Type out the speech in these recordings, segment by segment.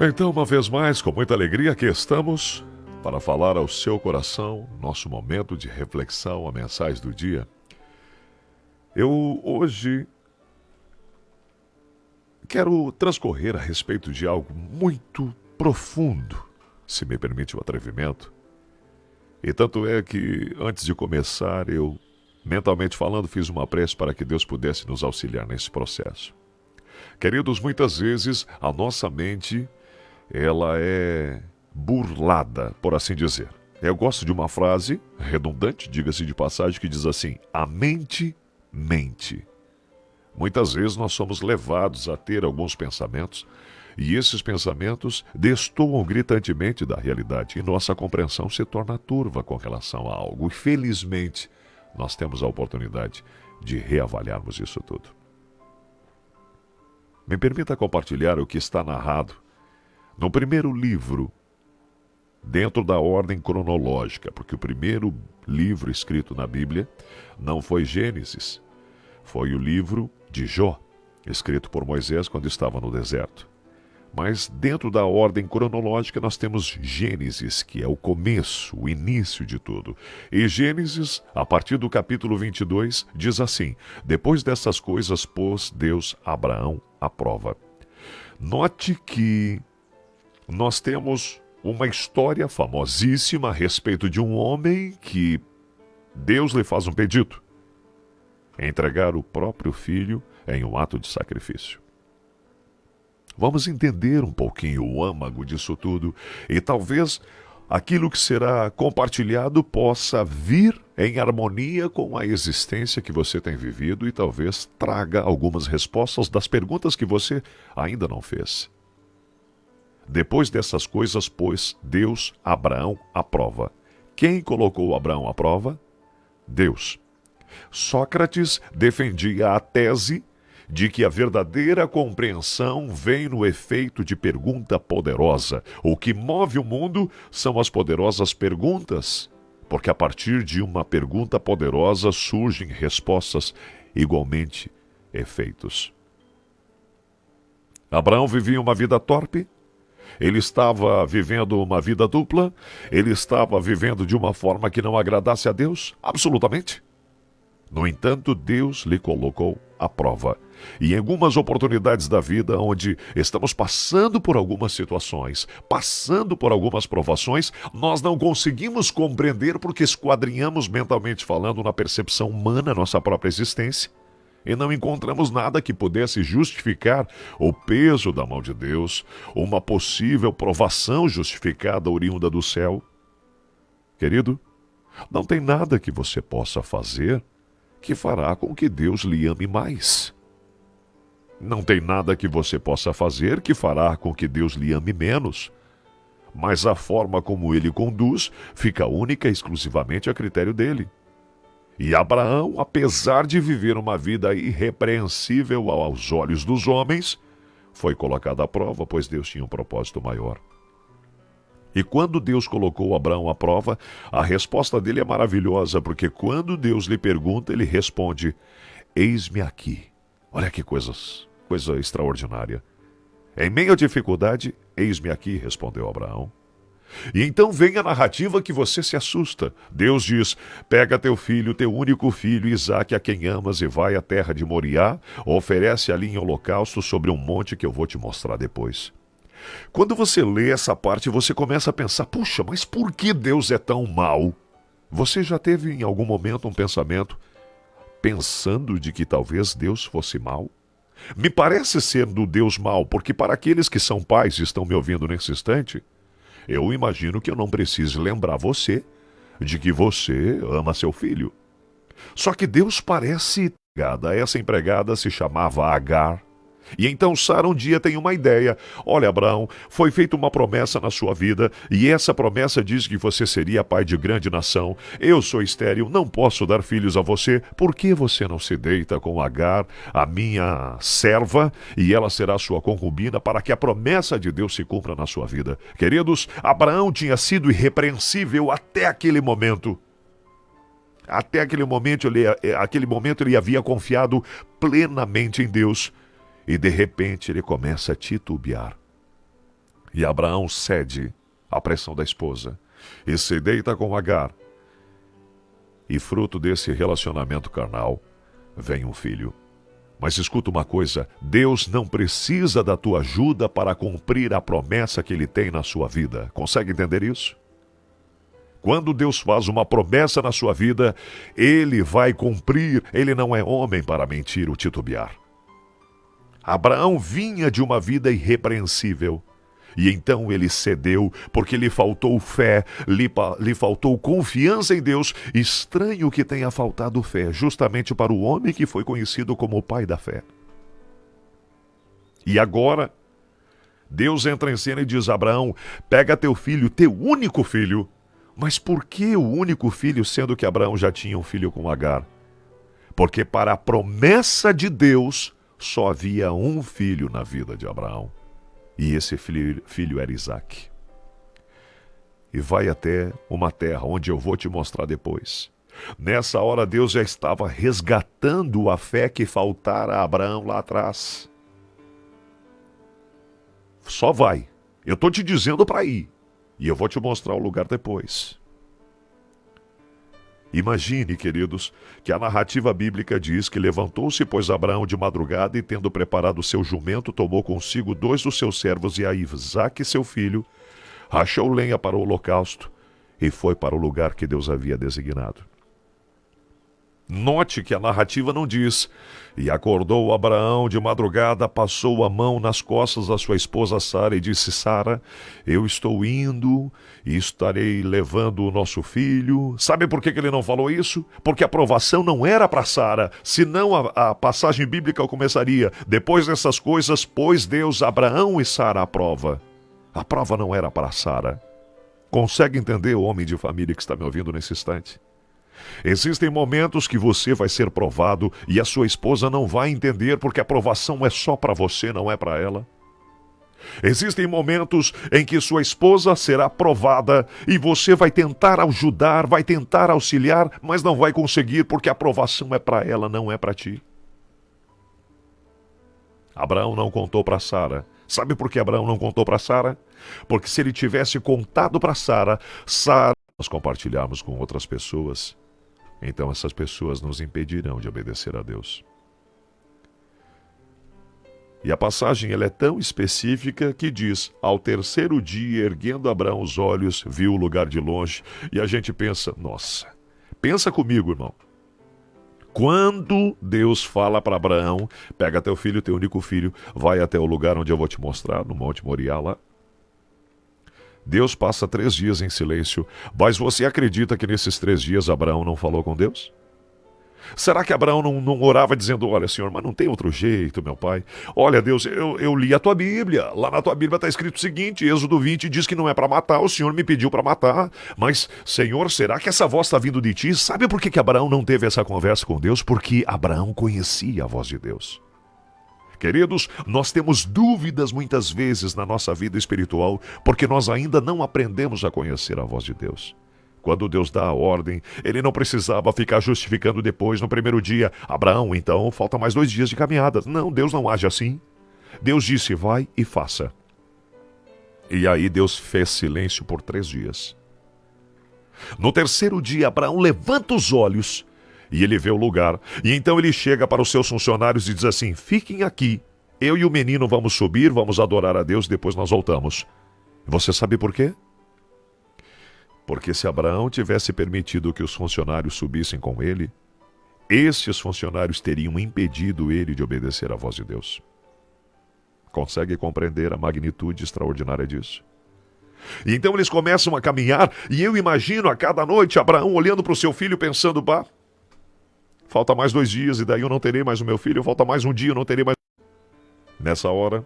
Então, uma vez mais, com muita alegria, aqui estamos para falar ao seu coração, nosso momento de reflexão, a mensagem do dia. Eu hoje quero transcorrer a respeito de algo muito profundo, se me permite o atrevimento. E tanto é que, antes de começar, eu, mentalmente falando, fiz uma prece para que Deus pudesse nos auxiliar nesse processo. Queridos, muitas vezes a nossa mente, ela é burlada, por assim dizer. Eu gosto de uma frase redundante, diga-se de passagem, que diz assim: a mente mente. Muitas vezes nós somos levados a ter alguns pensamentos e esses pensamentos destoam gritantemente da realidade e nossa compreensão se torna turva com relação a algo. E felizmente nós temos a oportunidade de reavaliarmos isso tudo. Me permita compartilhar o que está narrado no primeiro livro, dentro da ordem cronológica, porque o primeiro livro escrito na Bíblia não foi Gênesis, foi o livro de Jó, escrito por Moisés quando estava no deserto. Mas dentro da ordem cronológica nós temos Gênesis, que é o começo, o início de tudo. E Gênesis, a partir do capítulo 22, diz assim: depois dessas coisas pôs Deus Abraão à prova. Note que nós temos uma história famosíssima a respeito de um homem que Deus lhe faz um pedido: entregar o próprio filho em um ato de sacrifício. Vamos entender um pouquinho o âmago disso tudo e talvez aquilo que será compartilhado possa vir em harmonia com a existência que você tem vivido e talvez traga algumas respostas das perguntas que você ainda não fez. Depois dessas coisas, pôs Deus Abraão à prova. Quem colocou Abraão à prova? Deus. Sócrates defendia a tese de que a verdadeira compreensão vem no efeito de pergunta poderosa. O que move o mundo são as poderosas perguntas, porque a partir de uma pergunta poderosa surgem respostas igualmente efeitos. Abraão vivia uma vida torpe. Ele estava vivendo uma vida dupla? Ele estava vivendo de uma forma que não agradasse a Deus? Absolutamente. No entanto, Deus lhe colocou à prova. E em algumas oportunidades da vida onde estamos passando por algumas situações, passando por algumas provações, nós não conseguimos compreender porque esquadrinhamos mentalmente falando na percepção humana nossa própria existência e não encontramos nada que pudesse justificar o peso da mão de Deus, uma possível provação justificada oriunda do céu. Querido, não tem nada que você possa fazer que fará com que Deus lhe ame mais. Não tem nada que você possa fazer que fará com que Deus lhe ame menos. Mas a forma como ele conduz fica única e exclusivamente a critério dele. E Abraão, apesar de viver uma vida irrepreensível aos olhos dos homens, foi colocado à prova, pois Deus tinha um propósito maior. E quando Deus colocou Abraão à prova, a resposta dele é maravilhosa, porque quando Deus lhe pergunta, ele responde: eis-me aqui. Olha que coisa extraordinária. Em meio à dificuldade, eis-me aqui, respondeu Abraão. E então vem a narrativa que você se assusta. Deus diz: pega teu filho, teu único filho, Isaque, a quem amas, e vai à terra de Moriá, oferece ali em holocausto sobre um monte que eu vou te mostrar depois. Quando você lê essa parte, você começa a pensar: puxa, mas por que Deus é tão mau? Você já teve em algum momento um pensamento pensando de que talvez Deus fosse mau? Me parece ser do Deus mau, porque para aqueles que são pais e estão me ouvindo nesse instante, eu imagino que eu não precise lembrar você de que você ama seu filho. Só que Deus parece empregada. Essa empregada se chamava Agar. E então Sara um dia tem uma ideia: olha, Abraão, foi feita uma promessa na sua vida, e essa promessa diz que você seria pai de grande nação. Eu sou estéril, não posso dar filhos a você. Por que você não se deita com Agar, a minha serva, e ela será sua concubina, para que a promessa de Deus se cumpra na sua vida? Queridos, Abraão tinha sido irrepreensível até aquele momento. Até aquele momento ele havia confiado plenamente em Deus. E de repente ele começa a titubear. E Abraão cede à pressão da esposa e se deita com Agar. E fruto desse relacionamento carnal, vem um filho. Mas escuta uma coisa, Deus não precisa da tua ajuda para cumprir a promessa que Ele tem na sua vida. Consegue entender isso? Quando Deus faz uma promessa na sua vida, Ele vai cumprir. Ele não é homem para mentir ou titubear. Abraão vinha de uma vida irrepreensível. E então ele cedeu, porque lhe faltou fé, lhe faltou confiança em Deus. Estranho que tenha faltado fé, justamente para o homem que foi conhecido como o pai da fé. E agora, Deus entra em cena e diz a Abraão: pega teu filho, teu único filho. Mas por que o único filho, sendo que Abraão já tinha um filho com Agar? Porque para a promessa de Deus, só havia um filho na vida de Abraão. E esse filho era Isaque. E vai até uma terra onde eu vou te mostrar depois. Nessa hora Deus já estava resgatando a fé que faltara a Abraão lá atrás. Só vai. Eu estou te dizendo para ir. E eu vou te mostrar o lugar depois. Imagine, queridos, que a narrativa bíblica diz que levantou-se, pois, Abraão de madrugada e, tendo preparado o seu jumento, tomou consigo 2 dos seus servos e a Isaque, seu filho, rachou lenha para o holocausto e foi para o lugar que Deus havia designado. Note que a narrativa não diz: e acordou Abraão de madrugada, passou a mão nas costas da sua esposa Sara e disse: Sara, eu estou indo e estarei levando o nosso filho. Sabe por que ele não falou isso? Porque a aprovação não era para Sara, senão a passagem bíblica começaria: depois dessas coisas, pôs Deus Abraão e Sara à prova. A prova não era para Sara. Consegue entender, o homem de família que está me ouvindo nesse instante? Existem momentos que você vai ser provado e a sua esposa não vai entender, porque a provação é só para você, não é para ela. Existem momentos em que sua esposa será provada e você vai tentar ajudar, vai tentar auxiliar, mas não vai conseguir, porque a provação é para ela, não é para ti. Abraão não contou para Sara. Sabe por que Abraão não contou para Sara? Porque se ele tivesse contado para Sara, nós compartilharmos com outras pessoas, então essas pessoas nos impedirão de obedecer a Deus. E a passagem ela é tão específica que diz: ao terceiro dia, erguendo Abraão os olhos, viu o lugar de longe. E a gente pensa: nossa, pensa comigo, irmão. Quando Deus fala para Abraão: pega teu filho, teu único filho, vai até o lugar onde eu vou te mostrar, no Monte Moriá lá. Deus passa 3 dias em silêncio, mas você acredita que nesses 3 dias Abraão não falou com Deus? Será que Abraão não orava dizendo: olha, Senhor, mas não tem outro jeito, meu pai? Olha, Deus, eu li a tua Bíblia. Lá na tua Bíblia está escrito o seguinte: Êxodo 20 diz que não é para matar, o Senhor me pediu para matar. Mas, Senhor, será que essa voz está vindo de ti? Sabe por que Abraão não teve essa conversa com Deus? Porque Abraão conhecia a voz de Deus. Queridos, nós temos dúvidas muitas vezes na nossa vida espiritual, porque nós ainda não aprendemos a conhecer a voz de Deus. Quando Deus dá a ordem, ele não precisava ficar justificando depois, no primeiro dia: Abraão, então falta mais 2 dias de caminhada. Não, Deus não age assim. Deus disse: vai e faça. E aí Deus fez silêncio por 3 dias. No terceiro dia, Abraão levanta os olhos e ele vê o lugar. E então ele chega para os seus funcionários e diz assim: fiquem aqui, eu e o menino vamos subir, vamos adorar a Deus, depois nós voltamos. Você sabe por quê? Porque se Abraão tivesse permitido que os funcionários subissem com ele, esses funcionários teriam impedido ele de obedecer à voz de Deus. Consegue compreender a magnitude extraordinária disso? E então eles começam a caminhar, e eu imagino a cada noite Abraão olhando para o seu filho pensando: pá, falta mais 2 dias e daí eu não terei mais o meu filho, falta mais um dia, eu não terei mais. Nessa hora,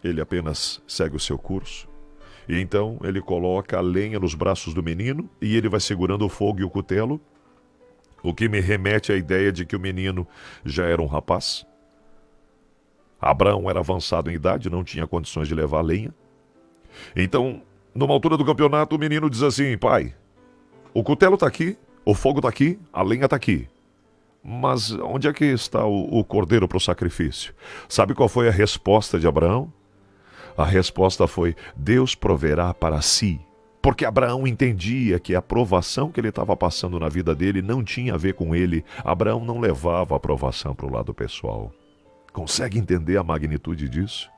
ele apenas segue o seu curso. E então ele coloca a lenha nos braços do menino e ele vai segurando o fogo e o cutelo, o que me remete à ideia de que o menino já era um rapaz. Abraão era avançado em idade, não tinha condições de levar a lenha. Então, numa altura do campeonato, o menino diz assim: pai, o cutelo está aqui, o fogo está aqui, a lenha está aqui. Mas onde é que está o cordeiro para o sacrifício? Sabe qual foi a resposta de Abraão? A resposta foi: Deus proverá para si. Porque Abraão entendia que a provação que ele estava passando na vida dele não tinha a ver com ele. Abraão não levava a provação para o lado pessoal. Consegue entender a magnitude disso?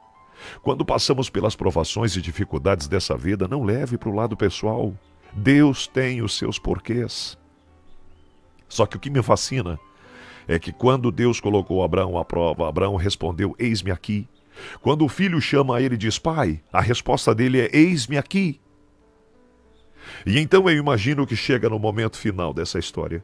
Quando passamos pelas provações e dificuldades dessa vida, não leve para o lado pessoal. Deus tem os seus porquês. Só que o que me fascina é que quando Deus colocou Abraão à prova, Abraão respondeu: eis-me aqui. Quando o filho chama ele e diz: pai, a resposta dele é: eis-me aqui. E então eu imagino que chega no momento final dessa história.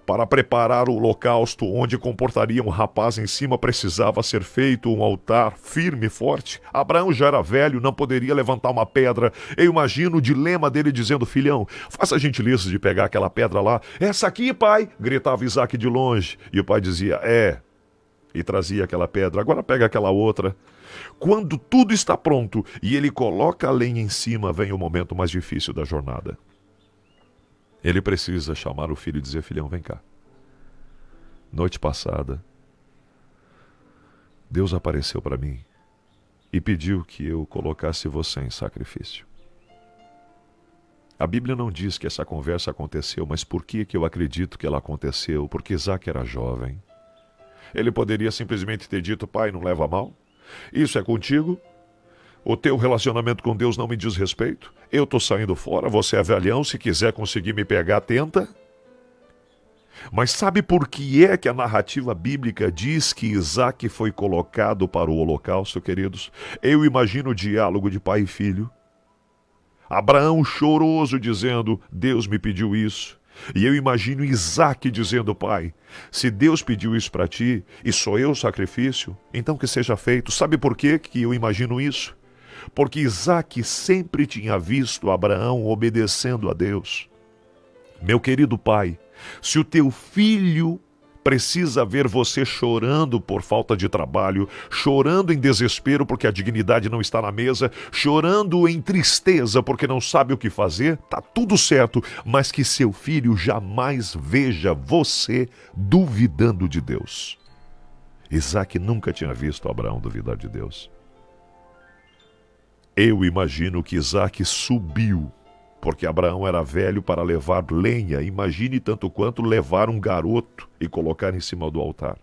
Para preparar o holocausto onde comportaria um rapaz em cima, precisava ser feito um altar firme e forte. Abraão já era velho, não poderia levantar uma pedra. Eu imagino o dilema dele dizendo: filhão, faça a gentileza de pegar aquela pedra lá. Essa aqui, pai, gritava Isaque de longe. E o pai dizia: é. E trazia aquela pedra. Agora pega aquela outra. Quando tudo está pronto e ele coloca a lenha em cima, vem o momento mais difícil da jornada. Ele precisa chamar o filho e dizer: filhão, vem cá. Noite passada, Deus apareceu para mim e pediu que eu colocasse você em sacrifício. A Bíblia não diz que essa conversa aconteceu, mas por que eu acredito que ela aconteceu? Porque Isaque era jovem. Ele poderia simplesmente ter dito: pai, não leva a mal. Isso é contigo. O teu relacionamento com Deus não me diz respeito. Eu estou saindo fora, você é velhão, se quiser conseguir me pegar, tenta. Mas sabe por que é que a narrativa bíblica diz que Isaque foi colocado para o holocausto, queridos? Eu imagino o diálogo de pai e filho. Abraão choroso dizendo: Deus me pediu isso. E eu imagino Isaque dizendo: pai, se Deus pediu isso para ti e sou eu o sacrifício, então que seja feito. Sabe por que eu imagino isso? Porque Isaque sempre tinha visto Abraão obedecendo a Deus. Meu querido pai, se o teu filho precisa ver você chorando por falta de trabalho, chorando em desespero porque a dignidade não está na mesa, chorando em tristeza porque não sabe o que fazer, tá tudo certo, mas que seu filho jamais veja você duvidando de Deus. Isaque nunca tinha visto Abraão duvidar de Deus. Eu imagino que Isaque subiu, porque Abraão era velho para levar lenha. Imagine tanto quanto levar um garoto e colocar em cima do altar.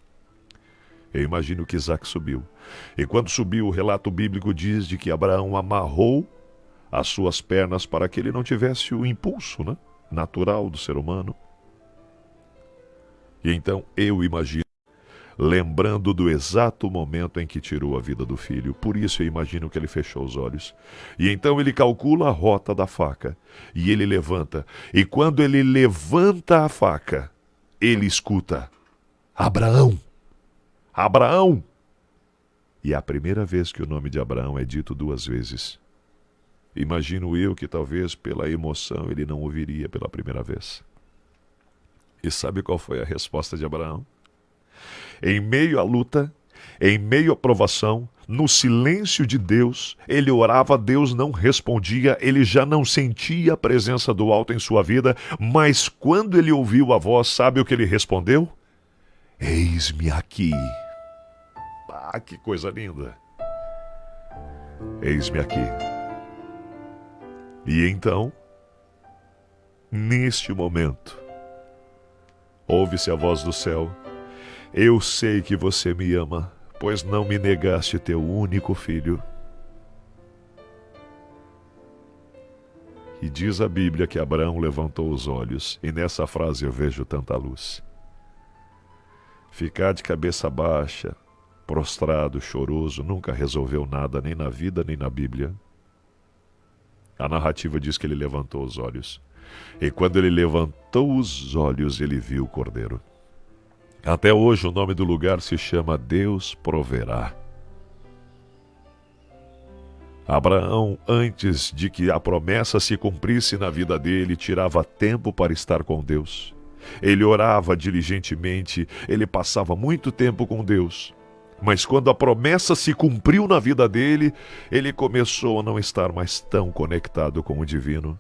Eu imagino que Isaque subiu. E quando subiu, o relato bíblico diz de que Abraão amarrou as suas pernas para que ele não tivesse o impulso, natural do ser humano. E então eu imagino, lembrando do exato momento em que tirou a vida do filho. Por isso eu imagino que ele fechou os olhos. E então ele calcula a rota da faca. E ele levanta. E quando ele levanta a faca, ele escuta: Abraão! Abraão! E é a primeira vez que o nome de Abraão é dito duas vezes. Imagino eu que talvez pela emoção ele não ouviria pela primeira vez. E sabe qual foi a resposta de Abraão? Em meio à luta, em meio à provação, no silêncio de Deus, ele orava, Deus não respondia, ele já não sentia a presença do alto em sua vida, mas quando ele ouviu a voz, sabe o que ele respondeu? Eis-me aqui. Ah, que coisa linda! Eis-me aqui. E então, neste momento, ouve-se a voz do céu: eu sei que você me ama, pois não me negaste teu único filho. E diz a Bíblia que Abraão levantou os olhos, e nessa frase eu vejo tanta luz. Ficar de cabeça baixa, prostrado, choroso, nunca resolveu nada, nem na vida, nem na Bíblia. A narrativa diz que ele levantou os olhos. E quando ele levantou os olhos, ele viu o cordeiro. Até hoje o nome do lugar se chama Deus Proverá. Abraão, antes de que a promessa se cumprisse na vida dele, tirava tempo para estar com Deus. Ele orava diligentemente, ele passava muito tempo com Deus. Mas quando a promessa se cumpriu na vida dele, ele começou a não estar mais tão conectado com o divino.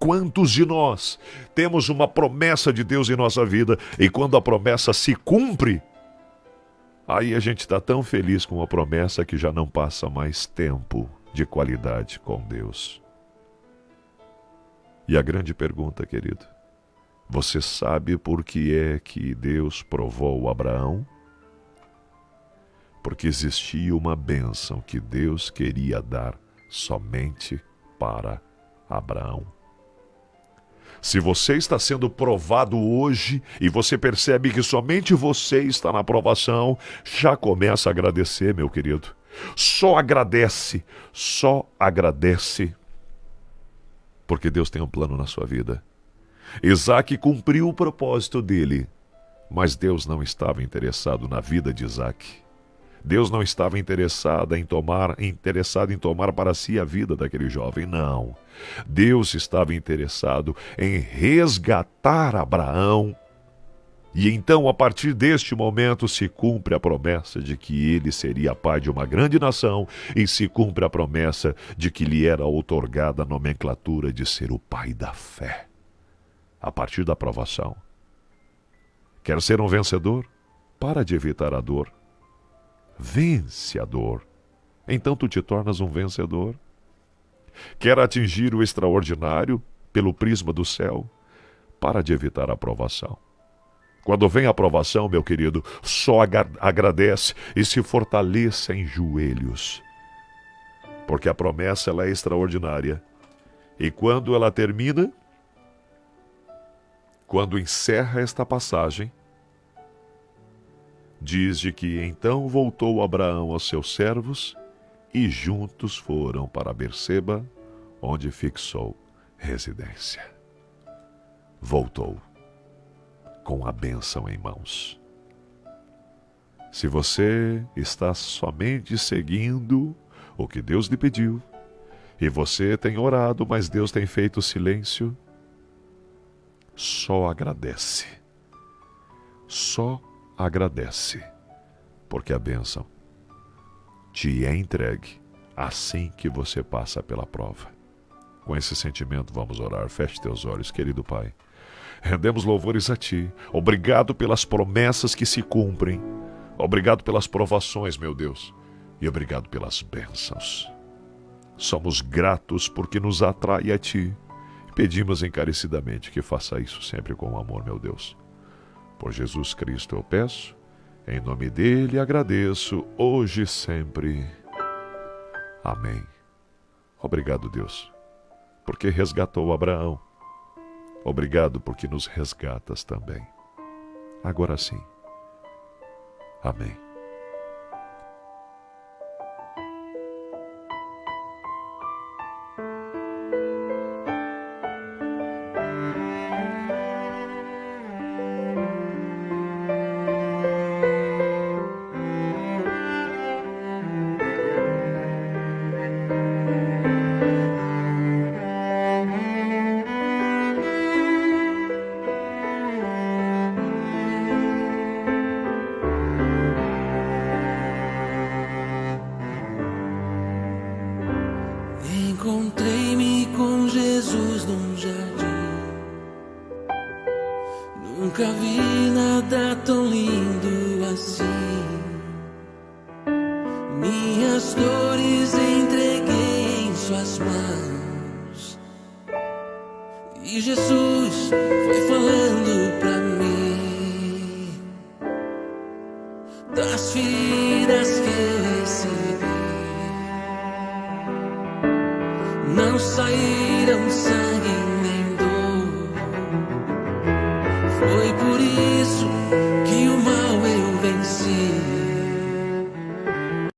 Quantos de nós temos uma promessa de Deus em nossa vida e quando a promessa se cumpre, Aí a gente está tão feliz com a promessa que já não passa mais tempo de qualidade com Deus. E a grande pergunta, querido, você sabe por que é que Deus provou Abraão? Porque existia uma bênção que Deus queria dar somente para Abraão. Se você está sendo provado hoje e você percebe que somente você está na provação, já começa a agradecer, meu querido. Só agradece, porque Deus tem um plano na sua vida. Isaac cumpriu o propósito dele, mas Deus não estava interessado na vida de Isaac. Deus não estava interessado em tomar para si a vida daquele jovem, não. Deus estava interessado em resgatar Abraão. E então, a partir deste momento, se cumpre a promessa de que ele seria pai de uma grande nação e se cumpre a promessa de que lhe era outorgada a nomenclatura de ser o pai da fé. A partir da provação. Quer ser um vencedor? Para de evitar a dor. Vence a dor. Então tu te tornas um vencedor. Quer atingir o extraordinário pelo prisma do céu? Para de evitar a provação. Quando vem a provação, meu querido, só agradece e se fortaleça em joelhos. Porque a promessa ela é extraordinária. E quando ela termina, quando encerra esta passagem, diz de que então voltou Abraão aos seus servos e juntos foram para Berseba, onde fixou residência. Voltou com a bênção em mãos. Se você está somente seguindo o que Deus lhe pediu, e você tem orado, mas Deus tem feito silêncio, só agradece. Só agradece, porque a bênção te é entregue assim que você passa pela prova. Com esse sentimento vamos orar. Feche teus olhos, querido Pai. Rendemos louvores a Ti. Obrigado pelas promessas que se cumprem. Obrigado pelas provações, meu Deus. E obrigado pelas bênçãos. Somos gratos porque nos atrai a Ti. Pedimos encarecidamente que faça isso sempre com amor, meu Deus. Por Jesus Cristo eu peço, em nome dele agradeço, hoje e sempre. Amém. Obrigado, Deus, porque resgatou Abraão. Obrigado porque nos resgatas também. Agora sim. Amém. Encontrei-me com Jesus num jardim. Nunca vi nada tão lindo assim. Minhas dores entreguei em suas mãos. E Jesus foi falando pra mim das feridas que eu recebi. Não saíram sangue